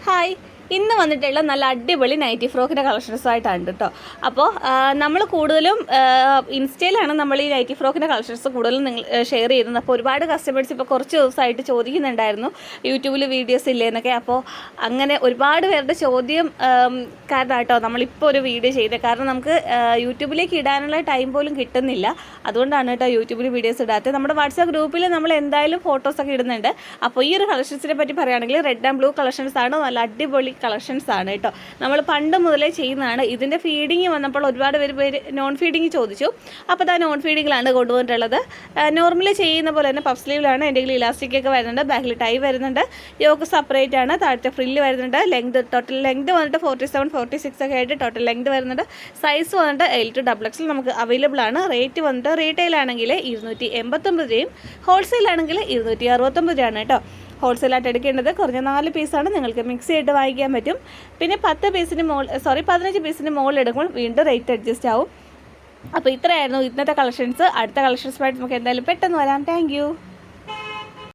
Hi, ഇന്ന് വന്നിട്ടുള്ള നല്ല അടിപൊളി നൈറ്റി ഫ്രോക്കിൻ്റെ കളക്ഷൻസായിട്ടാണ് കേട്ടോ. അപ്പോൾ നമ്മൾ കൂടുതലും ഇൻസ്റ്റയിലാണ് നമ്മൾ ഈ നൈറ്റി ഫ്രോക്കിൻ്റെ കളക്ഷൻസ് കൂടുതലും നിങ്ങൾ ഷെയർ ചെയ്യുന്നത്. അപ്പോൾ ഒരുപാട് കസ്റ്റമേഴ്സ് ഇപ്പോൾ കുറച്ച് ദിവസമായിട്ട് ചോദിക്കുന്നുണ്ടായിരുന്നു യൂട്യൂബിൽ വീഡിയോസ് ഇല്ലേ എന്നൊക്കെ. അപ്പോൾ അങ്ങനെ ഒരുപാട് പേരുടെ ചോദ്യം കാരണം കേട്ടോ നമ്മളിപ്പോൾ ഒരു വീഡിയോ ചെയ്തത്. കാരണം നമുക്ക് യൂട്യൂബിലേക്ക് ഇടാനുള്ള ടൈം പോലും കിട്ടുന്നില്ല. അതുകൊണ്ടാണ് കേട്ടോ യൂട്യൂബിൽ വീഡിയോസ് ഇടാത്തത്. നമ്മുടെ വാട്സാപ്പ് ഗ്രൂപ്പിൽ നമ്മൾ എന്തായാലും ഫോട്ടോസൊക്കെ ഇടുന്നുണ്ട്. അപ്പോൾ ഈ ഒരു കളക്ഷൻസിനെ പറ്റി പറയുകയാണെങ്കിൽ റെഡ് ആൻഡ് ബ്ലൂ കളക്ഷൻസ് ആണ്. നല്ല അടിപൊളി കളക്ഷൻസ് ആണ് കേട്ടോ. നമ്മൾ പണ്ട് മുതലേ ചെയ്യുന്നതാണ്. ഇതിൻ്റെ ഫീഡിങ് വന്നപ്പോൾ ഒരുപാട് പേര് നോൺ ഫീഡിങ് ചോദിച്ചു. അപ്പോൾ ആ നോൺ ഫീഡിങ്ങിലാണ് കൊണ്ടുവന്നിട്ടുള്ളത്. നോർമലി ചെയ്യുന്ന പോലെ തന്നെ പഫ് സ്ലീവിലാണ്. എൻ്റെ കയ്യിൽ ഇലാസ്റ്റിക്കൊക്കെ വരുന്നുണ്ട്, ബാക്കിൽ ടൈ വരുന്നുണ്ട്, യോക്ക് സെപ്പറേറ്റ് ആണ്, താഴത്തെ ഫ്രില്ല് വരുന്നുണ്ട്, ടോട്ടൽ ലെങ്ത് വന്നിട്ട് 47-46 ഒക്കെ ആയിട്ട് ടോട്ടൽ ലെങ്ത് വരുന്നുണ്ട്. സൈസ് വന്നിട്ട് L to XXL നമുക്ക് അവൈലബിൾ ആണ്. റേറ്റ് വന്നിട്ട് റീറ്റെയിൽ ആണെങ്കിൽ 289 രൂപയും ഹോൾസെയിൽ ആണെങ്കിൽ 269 രൂപയാണ് കേട്ടോ. ഹോൾസെയിലായിട്ട് എടുക്കേണ്ടത് കുറഞ്ഞ 4 പീസാണ്. നിങ്ങൾക്ക് മിക്സ് ചെയ്തിട്ട് വാങ്ങിക്കാൻ പറ്റും. പിന്നെ 15 പീസിന് മുകളിൽ എടുക്കുമ്പോൾ വീണ്ടും റേറ്റ് അഡ്ജസ്റ്റ് ആവും. അപ്പോൾ ഇത്രയായിരുന്നു ഇന്നത്തെ കളക്ഷൻസ്. അടുത്ത കളക്ഷൻസുമായിട്ട് നമുക്ക് എന്തായാലും പെട്ടെന്ന് വരാം. താങ്ക്